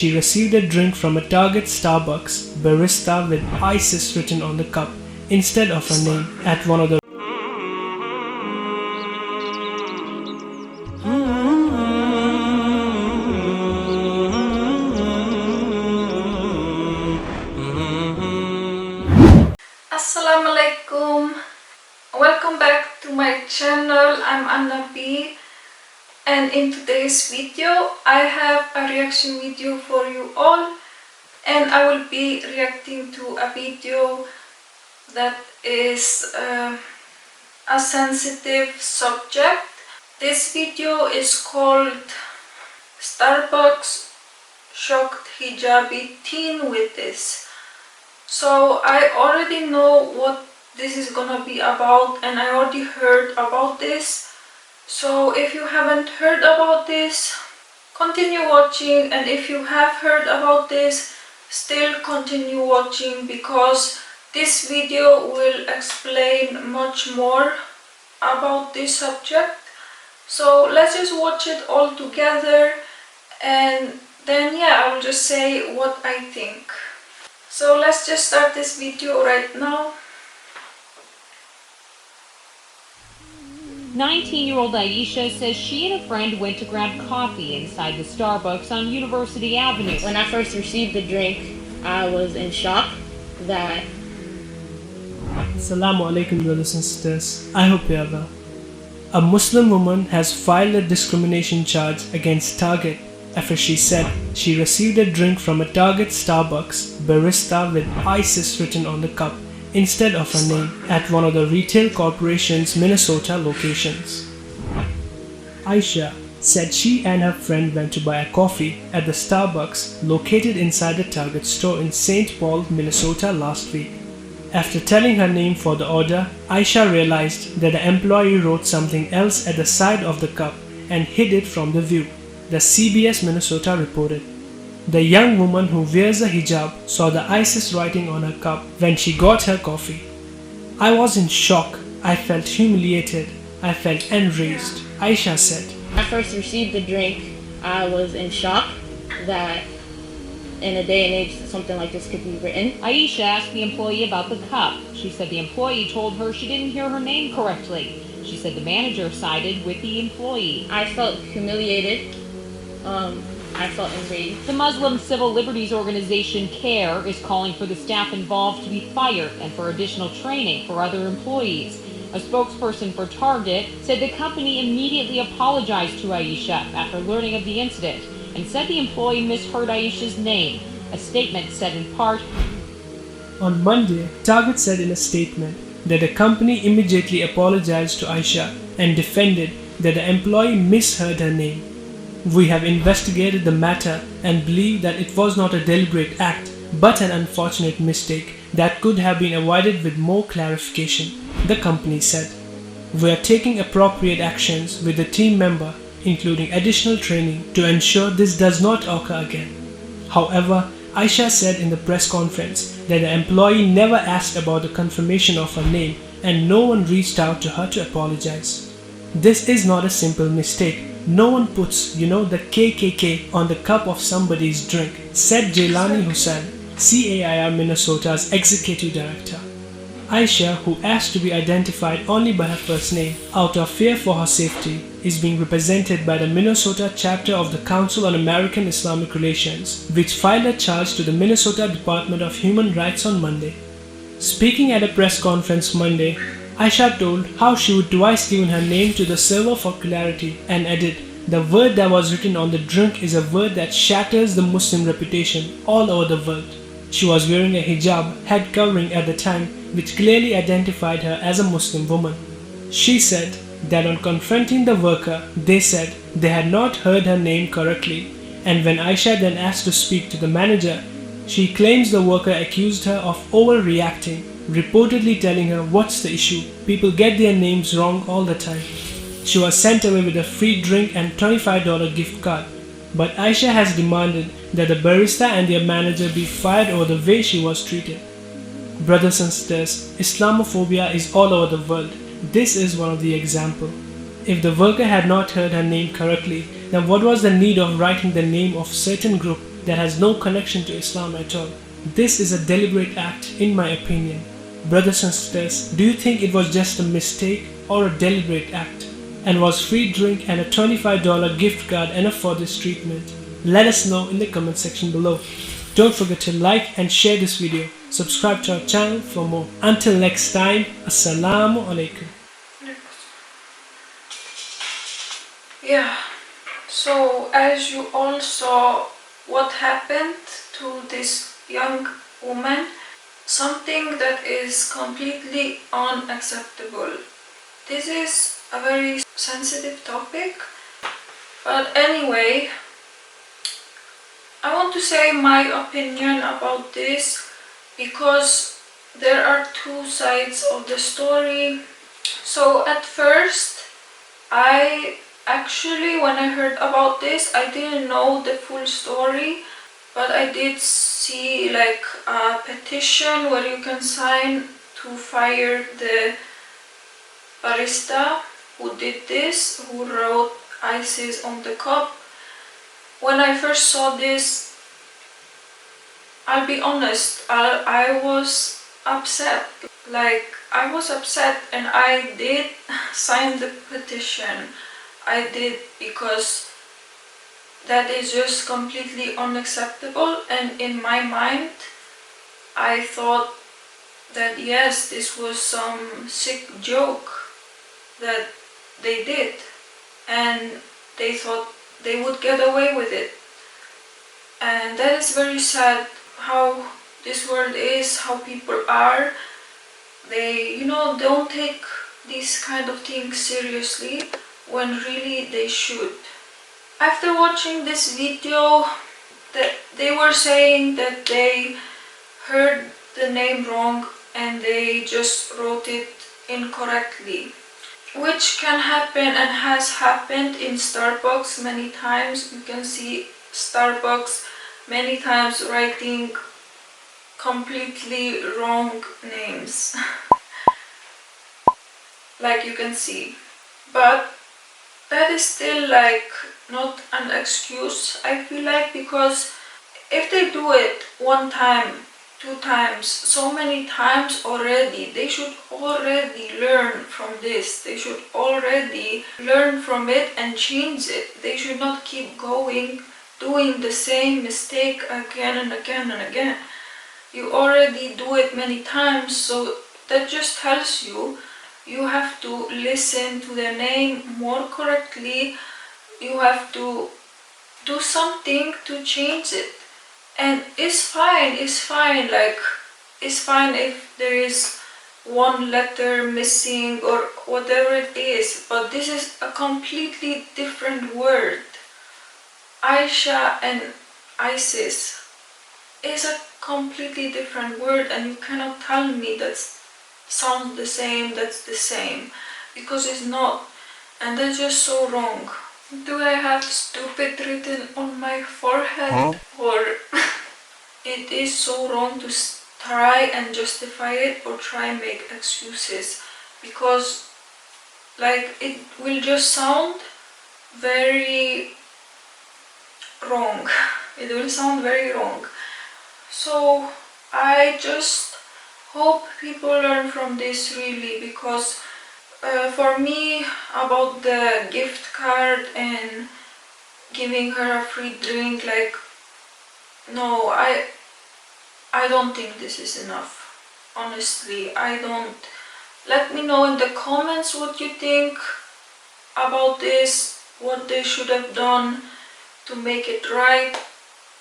She received a drink from a Target Starbucks barista with ISIS written on the cup instead of her name at one of the Assalamualaikum. Welcome back to my channel. I'm Annabi, and in today's video I have a reaction video for you all, and I will be reacting to a video that is a sensitive subject. This video is called Starbucks Shocked Hijabi Teen with This. So I already know what this is gonna be about, and I already heard about this. So if you haven't heard about this, continue watching, and if you have heard about this, still continue watching, because this video will explain much more about this subject. So let's just watch it all together, and then I will just say what I think. So let's just start this video right now. 19-year-old Aisha says she and a friend went to grab coffee inside the Starbucks on University Avenue. When I first received the drink, I was in shock that... Assalamu alaikum, brothers and sisters. I hope you are well. A Muslim woman has filed a discrimination charge against Target after she said she received a drink from a Target Starbucks barista with ISIS written on the cup instead of her name at one of the retail corporation's Minnesota locations. Aisha said she and her friend went to buy a coffee at the Starbucks located inside the Target store in St. Paul, Minnesota last week. After telling her name for the order, Aisha realized that the employee wrote something else at the side of the cup and hid it from the view, the CBS Minnesota reported. The young woman who wears a hijab saw the ISIS writing on her cup when she got her coffee. "I was in shock. I felt humiliated. I felt enraged," Aisha said. When I first received the drink, I was in shock that in a day and age something like this could be written. Aisha asked the employee about the cup. She said the employee told her she didn't hear her name correctly. She said the manager sided with the employee. I felt humiliated. I felt enraged. The Muslim civil liberties organization CARE is calling for the staff involved to be fired and for additional training for other employees. A spokesperson for Target said the company immediately apologized to Aisha after learning of the incident and said the employee misheard Aisha's name. A statement said in part, On Monday, Target said in a statement that the company immediately apologized to Aisha and defended that the employee misheard her name. "We have investigated the matter and believe that it was not a deliberate act, but an unfortunate mistake that could have been avoided with more clarification," the company said. "We are taking appropriate actions with the team member, including additional training, to ensure this does not occur again." However, Aisha said in the press conference that the employee never asked about the confirmation of her name and no one reached out to her to apologize. "This is not a simple mistake. No one puts, the KKK on the cup of somebody's drink," said Jailani Hussain, CAIR Minnesota's executive director. Aisha, who asked to be identified only by her first name out of fear for her safety, is being represented by the Minnesota chapter of the Council on American Islamic Relations, which filed a charge to the Minnesota Department of Human Rights on Monday. Speaking at a press conference Monday, Aisha told how she would twice given her name to the server for clarity and added, "The word that was written on the drink is a word that shatters the Muslim reputation all over the world." She was wearing a hijab, head covering at the time, which clearly identified her as a Muslim woman. She said that on confronting the worker, they said they had not heard her name correctly, and when Aisha then asked to speak to the manager, she claims the worker accused her of overreacting, reportedly telling her, "What's the issue? People get their names wrong all the time." She was sent away with a free drink and $25 gift card, but Aisha has demanded that the barista and their manager be fired over the way she was treated. Brothers and sisters, Islamophobia is all over the world. This is one of the examples. If the worker had not heard her name correctly, then what was the need of writing the name of certain group that has no connection to Islam at all. This is a deliberate act, in my opinion. Brothers and sisters, do you think it was just a mistake or a deliberate act? And was free drink and a $25 gift card enough for this treatment? Let us know in the comment section below. Don't forget to like and share this video. Subscribe to our channel for more. Until next time, Assalamu alaikum. Yeah, so as you all saw what happened to this young woman, something that is completely unacceptable. This is a very sensitive topic, but anyway, I want to say my opinion about this because there are two sides of the story. So at first, when I heard about this, I didn't know the full story, but I did see like a petition where you can sign to fire the barista who did this, who wrote ISIS on the cup. When I first saw this, I'll be honest, I was upset. I was upset and I did sign the petition. I did because that is just completely unacceptable, and in my mind, I thought that yes, this was some sick joke that they did, and they thought they would get away with it. And that is very sad how this world is, how people are. They, don't take these kind of things seriously when really they should. After watching this video, they were saying that they heard the name wrong and they just wrote it incorrectly, which can happen and has happened in Starbucks many times. You can see Starbucks many times writing completely wrong names like you can see, but that is still not an excuse, I feel like, because if they do it one time, two times, so many times already, they should already learn from this. They should already learn from it and change it. They should not keep going, doing the same mistake again and again and again. You already do it many times, so that just tells you have to listen to the name more correctly. You have to do something to change it. And it's fine, it's fine if there is one letter missing or whatever it is, but this is a completely different word. Aisha and ISIS is a completely different word, and you cannot tell me that sounds the same, that's the same, because it's not, and that's just so wrong. Do I have stupid written on my forehead? Or it is so wrong to try and justify it or try and make excuses, because it will just sound very wrong. It will sound very wrong. So I just hope people learn from this, really, because for me, about the gift card and giving her a free drink, no, I don't think this is enough. Honestly, I don't. Let me know in the comments what you think about this, what they should have done to make it right,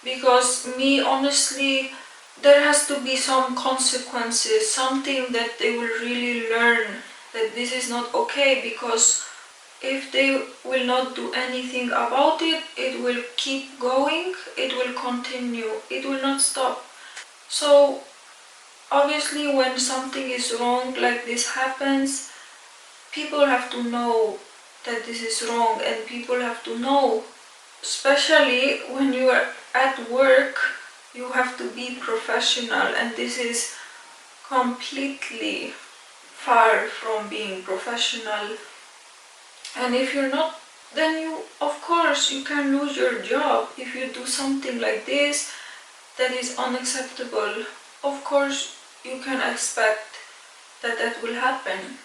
because me, honestly, there has to be some consequences, something that they will really learn that this is not okay, because if they will not do anything about it, it will keep going, it will continue, it will not stop. So obviously when something is wrong like this happens, people have to know that this is wrong, and people have to know, especially when you are at work, you have to be professional, and this is completely far from being professional. And if you're not then of course you can lose your job if you do something like this that is unacceptable. Of course you can expect that will happen,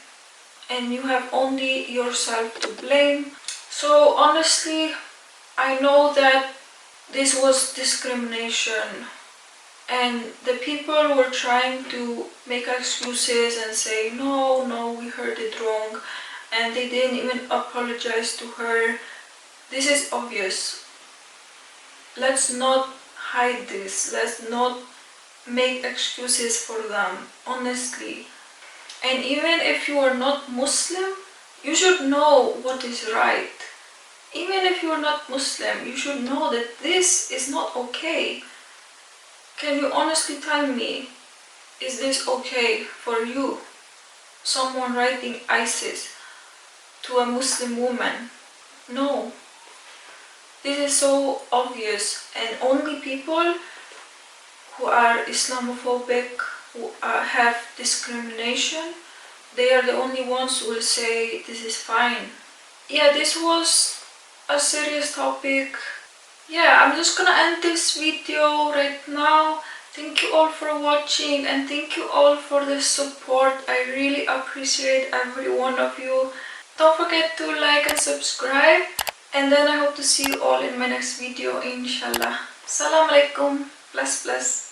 and you have only yourself to blame. So honestly, I know that this was discrimination, and the people were trying to make excuses and say, no, we heard it wrong, and they didn't even apologize to her. This is obvious. Let's not hide this. Let's not make excuses for them, honestly. And even if you are not Muslim, you should know what is right. Even if you are not Muslim, you should know that this is not okay. Can you honestly tell me, is this okay for you? Someone writing ISIS to a Muslim woman? No. This is so obvious, and only people who are Islamophobic, who have discrimination, they are the only ones who will say this is fine. Yeah, this was a serious topic. Yeah, I'm just gonna end this video right now. Thank you all for watching, and thank you all for the support. I really appreciate every one of you. Don't forget to like and subscribe, and then I hope to see you all in my next video, inshallah. Assalamu alaikum. Bless.